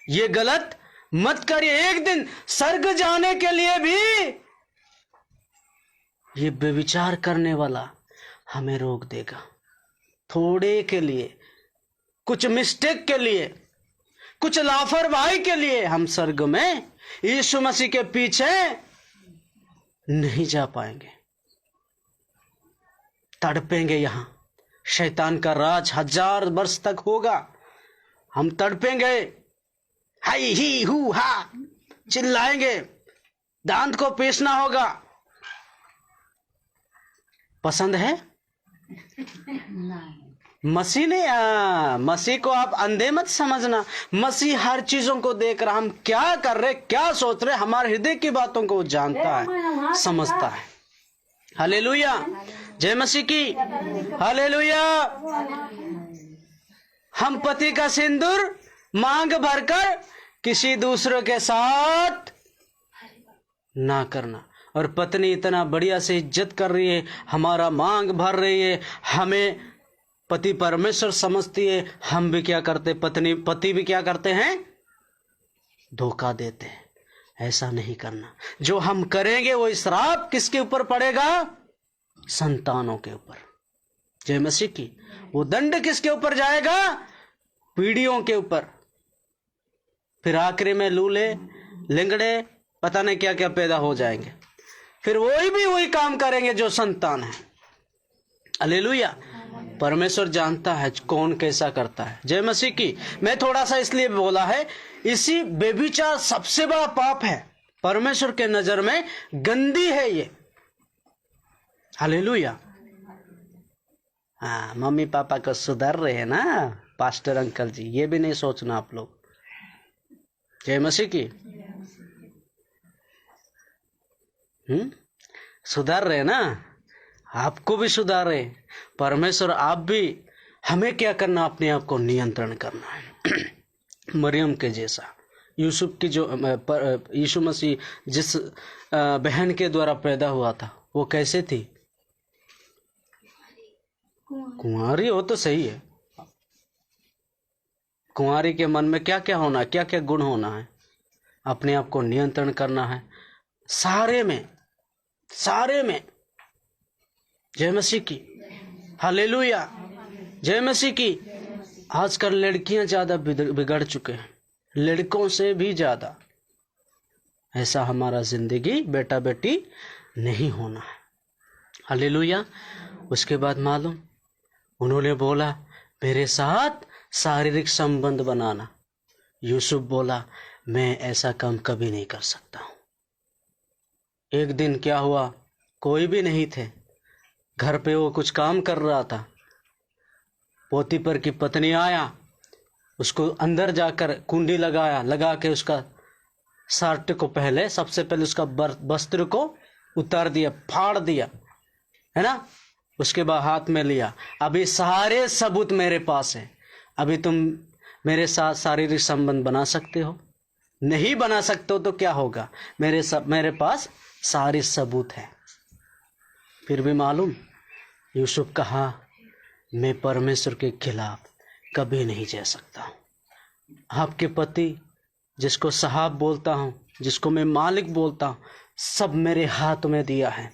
Speaker 1: ये गलत मत करिए। एक दिन स्वर्ग जाने के लिए भी ये व्यभिचार करने वाला हमें रोक देगा। थोड़े के लिए, कुछ मिस्टेक के लिए, कुछ लापरवाही के लिए हम स्वर्ग में यीशु मसीह के पीछे नहीं जा पाएंगे। तड़पेंगे। यहां शैतान का राज 1000 वर्ष तक होगा। हम तड़पेंगे, हाई ही हु हा चिल्लाएंगे, दांत को पीसना होगा। पसंद है? मसीह ने, मसीह को आप अंधे मत समझना। मसीह हर चीजों को देख रहा, हम क्या कर रहे, क्या सोच रहे, हमारे हृदय की बातों को जानता है, समझता है। हालेलुया, जय मसीह की। हालेलुया। हम पति का सिंदूर मांग भरकर किसी दूसरे के साथ ना करना। और पत्नी इतना बढ़िया से इज्जत कर रही है, हमारा मांग भर रही है, हमें पति परमेश्वर समझती है, हम भी क्या करते, पति भी क्या करते हैं, धोखा देते हैं। ऐसा नहीं करना। जो हम करेंगे वो श्राप किसके ऊपर पड़ेगा, संतानों के ऊपर। जय मसीह की। वो दंड किसके ऊपर जाएगा, पीढ़ियों के ऊपर। फिर आखिरी में लूले लिंगड़े पता नहीं क्या क्या पैदा हो जाएंगे, फिर वही काम करेंगे जो संतान है। हालेलुया। परमेश्वर जानता है कौन कैसा करता है। जय मसीह की। मैं थोड़ा सा इसलिए बोला है, इसी बेविचार सबसे बड़ा पाप है, परमेश्वर के नजर में गंदी है ये। हालेलुया। हाँ, मम्मी पापा को सुधार रहे हैं ना पास्टर अंकल जी, ये भी नहीं सोचना आप लोग। जय मसीह की। सुधार रहे ना, आपको भी सुधार रहे परमेश्वर। आप भी, हमें क्या करना, अपने आप को नियंत्रण करना है। मरियम के जैसा, यूसुफ की जो यीशु मसीह जिस बहन के द्वारा पैदा हुआ था, वो कैसे थी, कुंवारी हो तो सही है। कुंवारी के मन में क्या क्या होना है, क्या क्या गुण होना है, अपने आप को नियंत्रण करना है सारे में। जय मसीह की। हालेलुया। जय मसीह की। आजकल लड़कियां ज्यादा बिगड़ चुके हैं, लड़कों से भी ज्यादा। ऐसा हमारा जिंदगी बेटा बेटी नहीं होना है। हालेलुया। उसके बाद मालूम, उन्होंने बोला मेरे साथ शारीरिक संबंध बनाना। यूसुफ बोला मैं ऐसा काम कभी नहीं कर सकता हूं। एक दिन क्या हुआ, कोई भी नहीं थे घर पे, वो कुछ काम कर रहा था। पोतीपर की पत्नी आया, उसको अंदर जाकर कुंडी लगा के उसका शर्ट को सबसे पहले उसका वस्त्र को उतार दिया, फाड़ दिया, है ना। उसके बाद हाथ में लिया, अभी सारे सबूत मेरे पास है, अभी तुम मेरे साथ शारीरिक संबंध बना सकते हो, नहीं बना सकते हो तो क्या होगा, मेरे पास सारे सबूत है। फिर भी मालूम, यूसुफ कहा मैं परमेश्वर के खिलाफ कभी नहीं जा सकता हूँ। आपके पति जिसको साहब बोलता हूँ, जिसको मैं मालिक बोलता हूँ, सब मेरे हाथ में दिया है,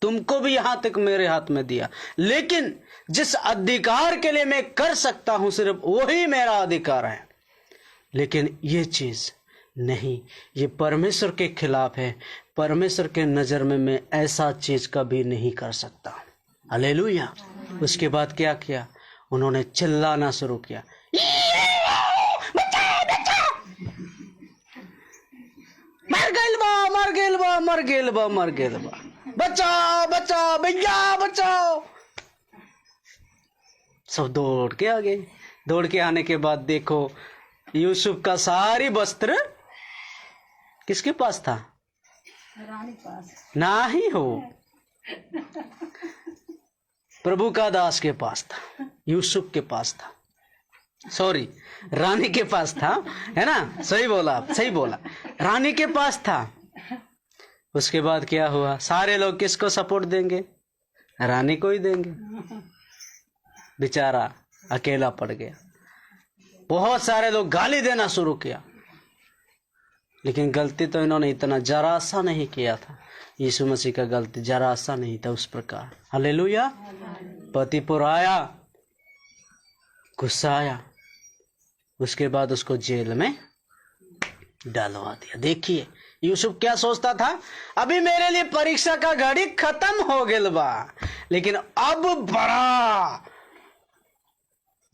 Speaker 1: तुमको भी यहाँ तक मेरे हाथ में दिया, लेकिन जिस अधिकार के लिए मैं कर सकता हूँ सिर्फ वही मेरा अधिकार है। लेकिन ये चीज नहीं, ये परमेश्वर के खिलाफ है। परमेश्वर के नजर में मैं ऐसा चीज कभी नहीं कर सकता। हालेलुया। उसके बाद क्या किया, उन्होंने चिल्लाना शुरू किया, मर गेल बा, बचाओ भैया बचाओ। सब दौड़ के आ गए। दौड़ के आने के बाद देखो, यूसुफ का सारी वस्त्र किसके पास था,
Speaker 3: रानी पास
Speaker 1: ना ही हो, प्रभु का दास के पास था, यूसुफ के पास था, सॉरी रानी के पास था, है ना। सही बोला आप, सही बोला, रानी के पास था। उसके बाद क्या हुआ, सारे लोग किसको सपोर्ट देंगे, रानी को ही देंगे। बेचारा अकेला पड़ गया। बहुत सारे लोग गाली देना शुरू किया, लेकिन गलती तो इन्होंने इतना जरा सा नहीं किया था। यीशु मसीह का गलती जरा सा नहीं था उस प्रकार। हालेलुया। पतिपुर आया, गुस्सा आया, उसके बाद उसको जेल में डालवा दिया। देखिए यूसुफ क्या सोचता था, अभी मेरे लिए परीक्षा का घड़ी खत्म हो गया बा, लेकिन अब बड़ा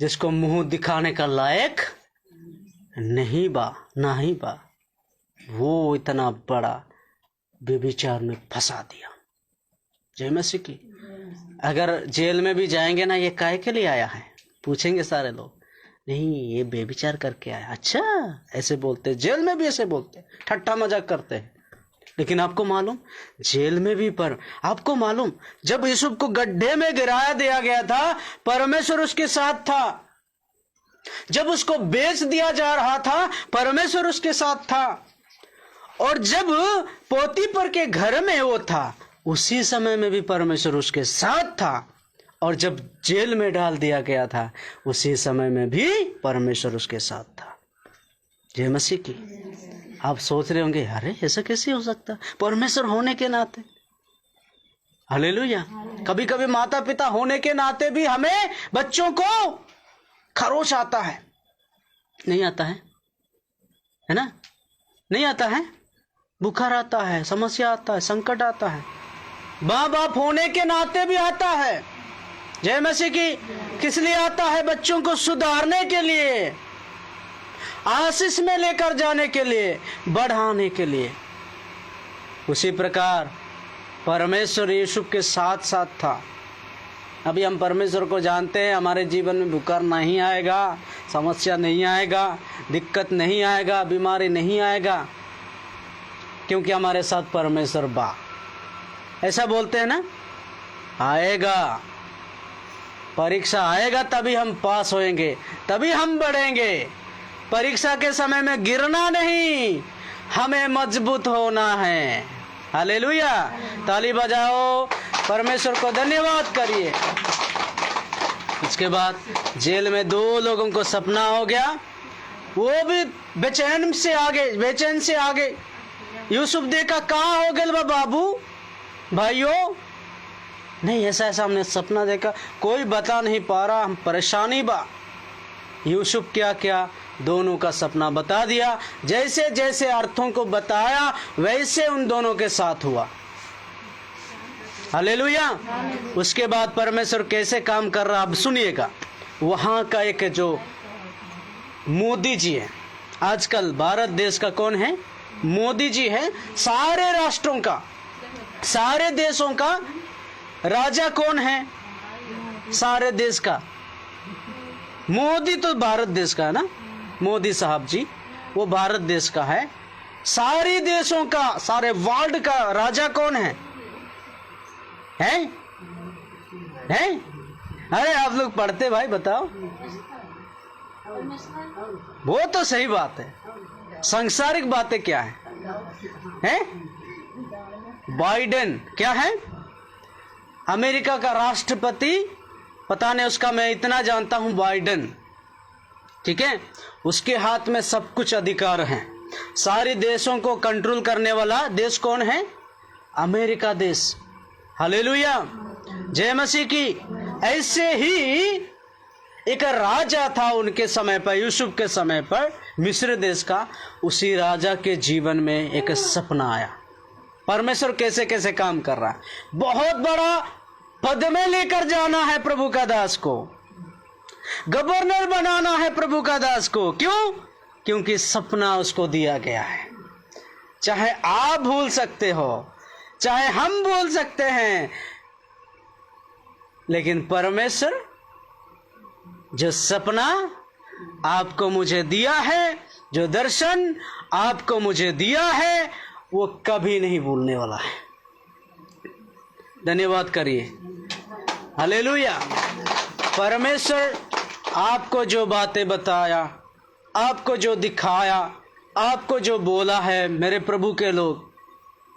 Speaker 1: जिसको मुंह दिखाने का लायक नहीं बा, वो इतना बड़ा व्यभिचार में फंसा दिया। जय मसीह की। अगर जेल में भी जाएंगे ना, ये काहे के लिए आया है, पूछेंगे सारे लोग, नहीं ये व्यभिचार करके आया। अच्छा, ऐसे बोलते, जेल में भी ऐसे बोलते, ठट्टा मजाक करते हैं। लेकिन आपको मालूम, जेल में भी आपको मालूम, जब यूसुफ को गड्ढे में गिराया दिया गया था, परमेश्वर उसके साथ था। जब उसको बेच दिया जा रहा था, परमेश्वर उसके साथ था। और जब पोतीपर के घर में वो था, उसी समय में भी परमेश्वर उसके साथ था। और जब जेल में डाल दिया गया था उसी समय में भी परमेश्वर उसके साथ था। जय मसीह की। आप सोच रहे होंगे अरे ऐसा कैसे हो सकता, परमेश्वर होने के नाते। हालेलुया। कभी कभी माता पिता होने के नाते भी हमें बच्चों को खरोच आता है, नहीं आता है ना, नहीं आता है, बुखार आता है, समस्या आता है, संकट आता है, माँ बाप होने के नाते भी आता है। जय मसीह की। किस लिए आता है? बच्चों को सुधारने के लिए, आशीष में लेकर जाने के लिए, बढ़ाने के लिए। उसी प्रकार परमेश्वर यीशु के साथ साथ था। अभी हम परमेश्वर को जानते हैं, हमारे जीवन में बुखार नहीं आएगा, समस्या नहीं आएगा, दिक्कत नहीं आएगा, बीमारी नहीं आएगा, क्योंकि हमारे साथ परमेश्वर बा। ऐसा बोलते हैं ना, आएगा, परीक्षा आएगा तभी हम पास होएंगे, तभी हम बढ़ेंगे। परीक्षा के समय में गिरना नहीं, हमें मजबूत होना है। हालेलुया। ताली बजाओ, परमेश्वर को धन्यवाद करिए। इसके बाद जेल में 2 लोगों को सपना हो गया, वो भी बेचैन से आगे। यूसुफ देखा, कहाँ हो गए बाबू भाइयों, नहीं ऐसा हमने सपना देखा, कोई बता नहीं पा रहा, हम परेशानी बा। यूसुफ क्या दोनों का सपना बता दिया। जैसे जैसे अर्थों को बताया वैसे उन दोनों के साथ हुआ। हालेलुया। उसके बाद परमेश्वर कैसे काम कर रहा, अब सुनिएगा। वहां का एक जो मोदी जी है, आजकल भारत देश का कौन है? मोदी जी है। सारे राष्ट्रों का, सारे देशों का राजा कौन है? सारे देश का मोदी तो भारत देश का है ना, मोदी साहब जी, वो भारत देश का है। सारे देशों का, सारे वर्ल्ड का राजा कौन है? हैं? अरे आप लोग पढ़ते भाई, बताओ। वो तो सही बात है, सांसारिक बातें क्या है? बाइडेन क्या है? अमेरिका का राष्ट्रपति, पता नहीं उसका, मैं इतना जानता हूं बाइडेन, ठीक है। उसके हाथ में सब कुछ अधिकार है। सारे देशों को कंट्रोल करने वाला देश कौन है? अमेरिका देश। हालेलुया। जय मसीह की। ऐसे ही एक राजा था उनके समय पर, यूसुफ के समय पर, मिस्र देश का। उसी राजा के जीवन में एक सपना आया। परमेश्वर कैसे कैसे काम कर रहा है। बहुत बड़ा पद में लेकर जाना है प्रभु का दास को, गवर्नर बनाना है प्रभु का दास को। क्यों? क्योंकि सपना उसको दिया गया है। चाहे आप भूल सकते हो, चाहे हम भूल सकते हैं, लेकिन परमेश्वर जो सपना आपको मुझे दिया है, जो दर्शन आपको मुझे दिया है, वो कभी नहीं भूलने वाला है। धन्यवाद करिए। हालेलुया। परमेश्वर आपको जो बातें बताया, आपको जो दिखाया, आपको जो बोला है, मेरे प्रभु के लोग,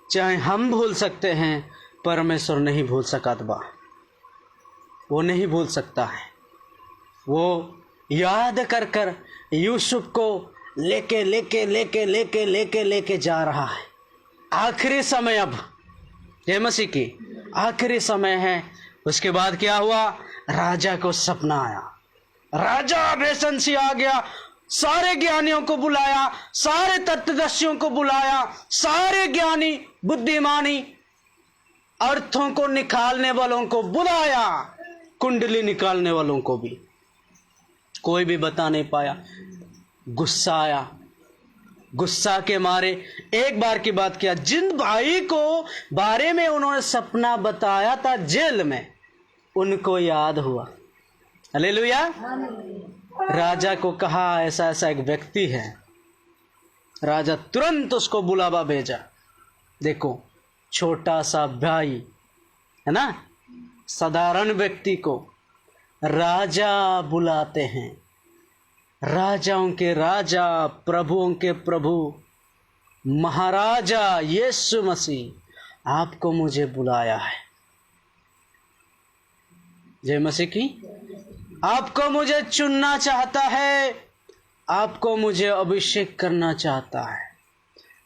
Speaker 1: चाहे हम भूल सकते हैं, परमेश्वर नहीं भूल सका। वो नहीं भूल सकता है। वो याद कर कर यूसुफ को लेके जा रहा है। आखिरी समय, अब जय मसीह की, आखिरी समय है। उसके बाद क्या हुआ? राजा को सपना आया। राजा बेसन से आ गया, सारे ज्ञानियों को बुलाया, सारे तत्वदर्शियों को बुलाया, सारे ज्ञानी बुद्धिमानी अर्थों को निकालने वालों को बुलाया, कुंडली निकालने वालों को भी। कोई भी बता नहीं पाया। गुस्सा आया। गुस्सा के मारे एक बार की बात किया, जिन भाई को बारे में उन्होंने सपना बताया था जेल में, उनको याद हुआ। हालेलुया। राजा को कहा ऐसा ऐसा एक व्यक्ति है। राजा तुरंत उसको बुलावा भेजा। देखो, छोटा सा भाई है ना, साधारण व्यक्ति को राजा बुलाते हैं। राजाओं के राजा, प्रभुओं के प्रभु, महाराजा यीशु मसीह आपको मुझे बुलाया है। जय मसीह की। आपको मुझे चुनना चाहता है, आपको मुझे अभिषेक करना चाहता है।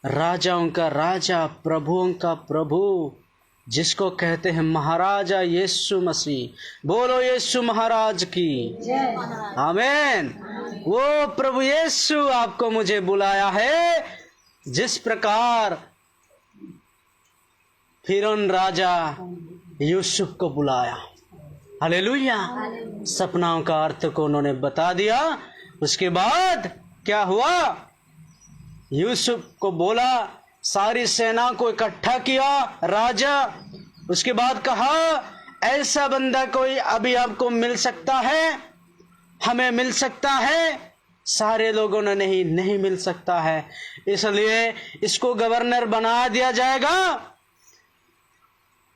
Speaker 1: राजाओं का राजा, प्रभुओं का प्रभु, जिसको कहते हैं महाराजा यीशु मसीह। बोलो यीशु महाराज की आमीन। वो प्रभु यीशु आपको मुझे बुलाया है, जिस प्रकार फिरौन राजा यूसुफ को बुलाया। हालेलुया। सपनाओं का अर्थ को उन्होंने बता दिया। उसके बाद क्या हुआ? यूसुफ को बोला, सारी सेना को इकट्ठा किया राजा। उसके बाद कहा, ऐसा बंदा कोई अभी आपको मिल सकता है, हमें मिल सकता है? सारे लोगों ने नहीं मिल सकता है, इसलिए इसको गवर्नर बना दिया जाएगा,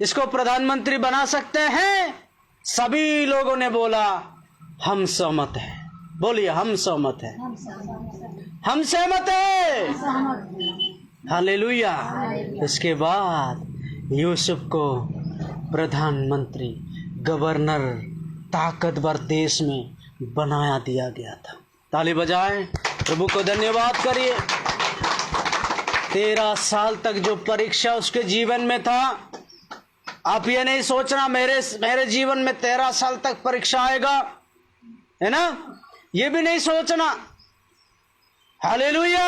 Speaker 1: इसको प्रधानमंत्री बना सकते हैं। सभी लोगों ने बोला, हम सहमत हैं। बोलिए, हम सहमत हैं, हम सहमत हैं। हालेलुया। इसके बाद यूसुफ को प्रधानमंत्री, गवर्नर, ताकतवर देश में बनाया दिया गया था। ताली बजाएं, प्रभु को धन्यवाद करिए। 13 साल तक जो परीक्षा उसके जीवन में था, आप ये नहीं सोचना मेरे जीवन में 13 साल तक परीक्षा आएगा, है ना? ये भी नहीं सोचना। हालेलुया।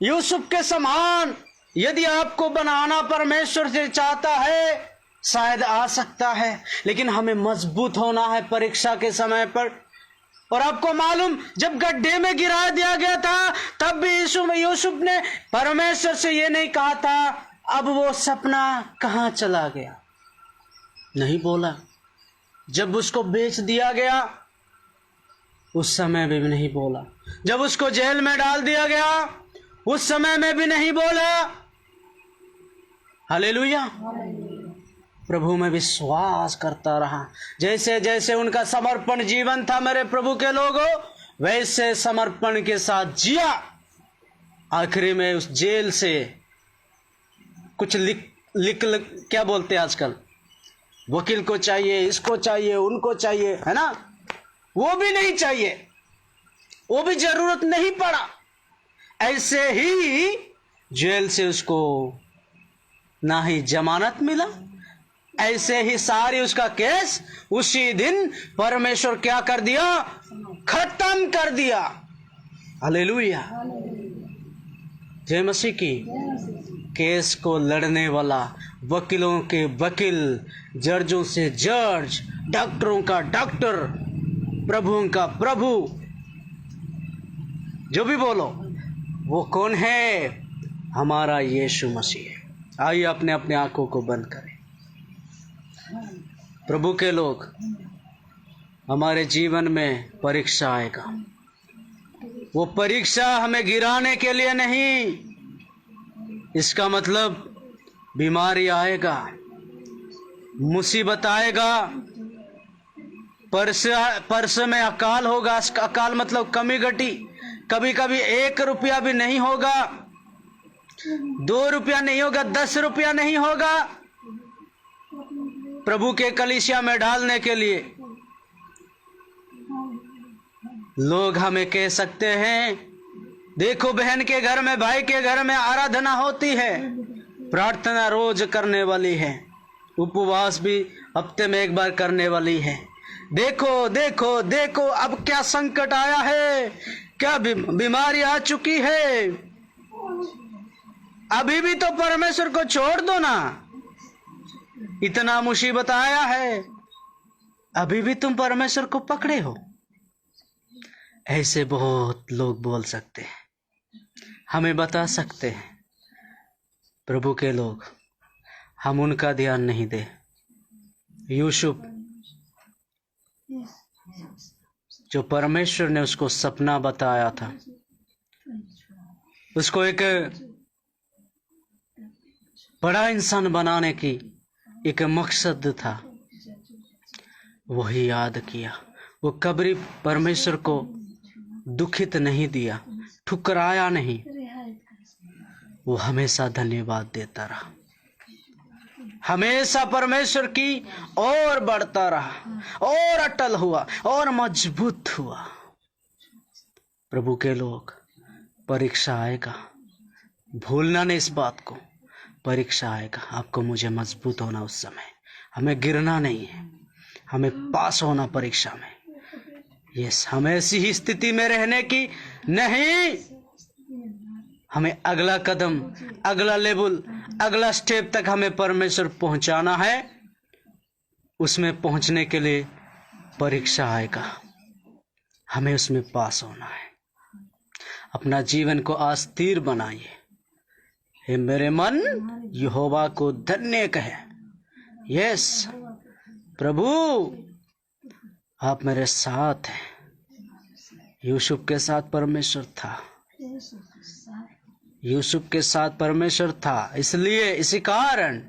Speaker 1: यूसुफ के समान यदि आपको बनाना परमेश्वर से चाहता है, शायद आ सकता है, लेकिन हमें मजबूत होना है परीक्षा के समय पर। और आपको मालूम, जब गड्ढे में गिरा दिया गया था, तब भी यूसुफ ने परमेश्वर से ये नहीं कहा था, अब वो सपना कहाँ चला गया, नहीं बोला। जब उसको बेच दिया गया, उस समय में भी नहीं बोला। जब उसको जेल में डाल दिया गया, उस समय में भी नहीं बोला। हालेलुया। प्रभु में विश्वास करता रहा। जैसे जैसे उनका समर्पण जीवन था मेरे प्रभु के लोगों, वैसे समर्पण के साथ जिया। आखिरी में उस जेल से कुछ लिख क्या बोलते हैं आजकल, वकील को चाहिए, इसको चाहिए, उनको चाहिए, है ना? वो भी नहीं चाहिए, वो भी जरूरत नहीं पड़ा। ऐसे ही जेल से उसको ना ही जमानत मिला, ऐसे ही सारी उसका केस उसी दिन परमेश्वर क्या कर दिया? खत्म कर दिया। हालेलुया। जय मसीह की। केस को लड़ने वाला, वकीलों के वकील, जजों से जज, डॉक्टरों का डॉक्टर, प्रभुओं का प्रभु, जो भी बोलो, वो कौन है? हमारा यीशु मसीह। आइए अपने अपने आंखों को बंद करें। प्रभु के लोग, हमारे जीवन में परीक्षा आएगा। वो परीक्षा हमें गिराने के लिए नहीं। इसका मतलब बीमारी आएगा, मुसीबत आएगा, पर्स में अकाल होगा। अकाल मतलब कमी घटी। कभी कभी 1 रुपया भी नहीं होगा, 2 रुपया नहीं होगा, 10 रुपया नहीं होगा प्रभु के कलीसिया में डालने के लिए। लोग हमें कह सकते हैं, देखो बहन के घर में, भाई के घर में आराधना होती है, प्रार्थना रोज करने वाली है, उपवास भी हफ्ते में 1 बार करने वाली है। देखो देखो देखो, अब क्या संकट आया है, क्या बीमारी आ चुकी है। अभी भी तो परमेश्वर को छोड़ दो ना, इतना मुसीबत आया है, अभी भी तुम परमेश्वर को पकड़े हो। ऐसे बहुत लोग बोल सकते हैं, हमें बता सकते हैं। प्रभु के लोग, हम उनका ध्यान नहीं दे। यूसुफ, जो परमेश्वर ने उसको सपना बताया था, उसको एक बड़ा इंसान बनाने की एक मकसद था, वही याद किया। वो कभी परमेश्वर को दुखित नहीं दिया, ठुकराया नहीं, वो हमेशा धन्यवाद देता रहा। हमेशा परमेश्वर की और बढ़ता रहा और अटल हुआ और मजबूत हुआ। प्रभु के लोग, परीक्षा आएगा, भूलना नहीं इस बात को। परीक्षा आएगा, आपको मुझे मजबूत होना उस समय। हमें गिरना नहीं है, हमें पास होना परीक्षा में। यस, हमें ऐसी ही स्थिति में रहने की नहीं, हमें अगला कदम, अगला लेवल, अगला स्टेप तक हमें परमेश्वर पहुंचाना है। उसमें पहुंचने के लिए परीक्षा आएगा, हमें उसमें पास होना है। अपना जीवन को अस्थिर बनाइए। हे मेरे मन, यहोवा को धन्य कहे। यस प्रभु, आप मेरे साथ हैं। यूसुफ के साथ परमेश्वर था, यूसुफ के साथ परमेश्वर था, इसलिए इसी कारण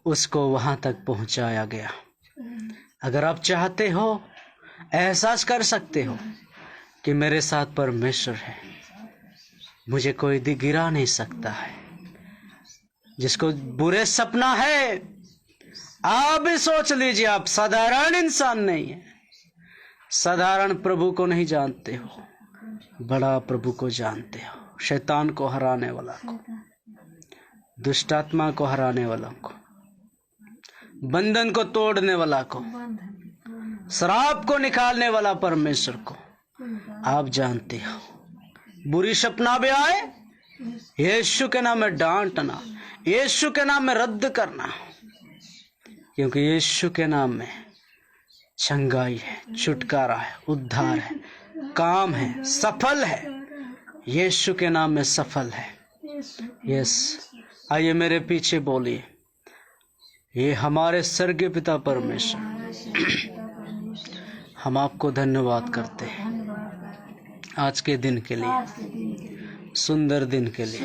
Speaker 1: उसको वहां तक पहुंचाया गया। अगर आप चाहते हो, एहसास कर सकते हो कि मेरे साथ परमेश्वर है, मुझे कोई गिरा नहीं सकता है। जिसको बुरे सपना है, आप भी सोच लीजिए, आप साधारण इंसान नहीं है। साधारण प्रभु को नहीं जानते हो, बड़ा प्रभु को जानते हो। शैतान को हराने वाला को, दुष्ट आत्मा को हराने वाला को, बंधन को तोड़ने वाला को, श्राप को निकालने वाला परमेश्वर को आप जानते हो। बुरी सपना भी आए, यीशु के नाम में डांटना, यीशु के नाम में रद्द करना, क्योंकि यीशु के नाम में चंगाई है, छुटकारा है, उद्धार है, काम है, सफल है। यीशु के नाम में सफल है। यस, आइए मेरे पीछे बोलिए। ये हमारे स्वर्गीय पिता परमेश्वर, हम आपको धन्यवाद करते हैं आज के दिन के लिए, सुंदर दिन के लिए,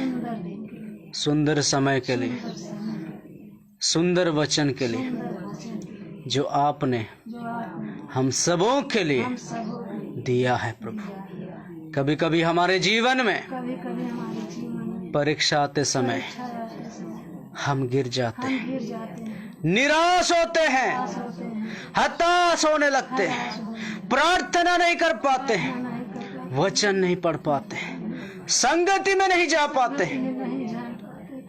Speaker 1: सुंदर समय के लिए, सुंदर वचन के लिए जो आपने हम सबों के लिए दिया है। प्रभु, कभी कभी हमारे जीवन में परीक्षा आते समय हम गिर जाते हैं, निराश होते हैं, हताश होने लगते हैं, प्रार्थना नहीं कर पाते हैं, वचन नहीं पढ़ पाते, संगति में नहीं जा पाते।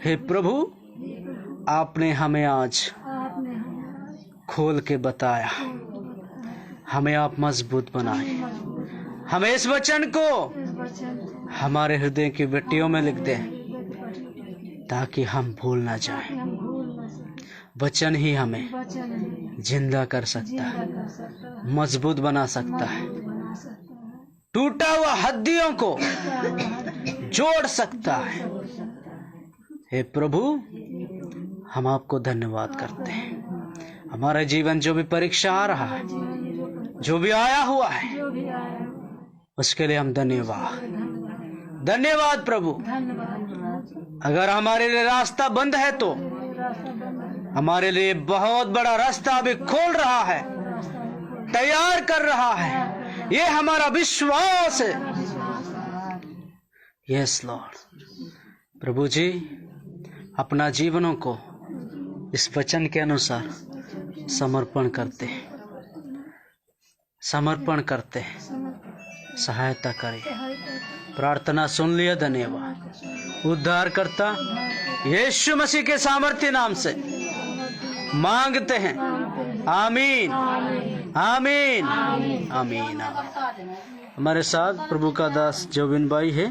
Speaker 1: हे प्रभु, आपने हमें आज खोल के बताया, हमें आप मजबूत बनाए। हमें इस वचन को हमारे हृदय की बेटियों में लिख दें, ताकि हम भूल ना जाएं। वचन ही हमें जिंदा कर सकता है, मजबूत बना सकता है, टूटा हुआ हड्डियों को जोड़ सकता है। हे प्रभु, हम आपको धन्यवाद करते हैं। हमारा जीवन जो भी परीक्षा आ रहा है, जो भी आया हुआ है, उसके लिए हम धन्यवाद प्रभु। अगर हमारे लिए रास्ता बंद है तो हमारे लिए बहुत बड़ा रास्ता अभी खोल रहा है, तैयार कर रहा है। ये हमारा विश्वास है। Yes Lord. प्रभु जी, अपना जीवनों को इस वचन के अनुसार समर्पण करते हैं, सहायता करें। प्रार्थना सुन लिया, धन्यवाद। उद्धारकर्ता यीशु मसीह के सामर्थ्य नाम से मांगते हैं। आमीन, आमीन, आमीन। हमारे साथ प्रभु का दास जोबिन भाई है।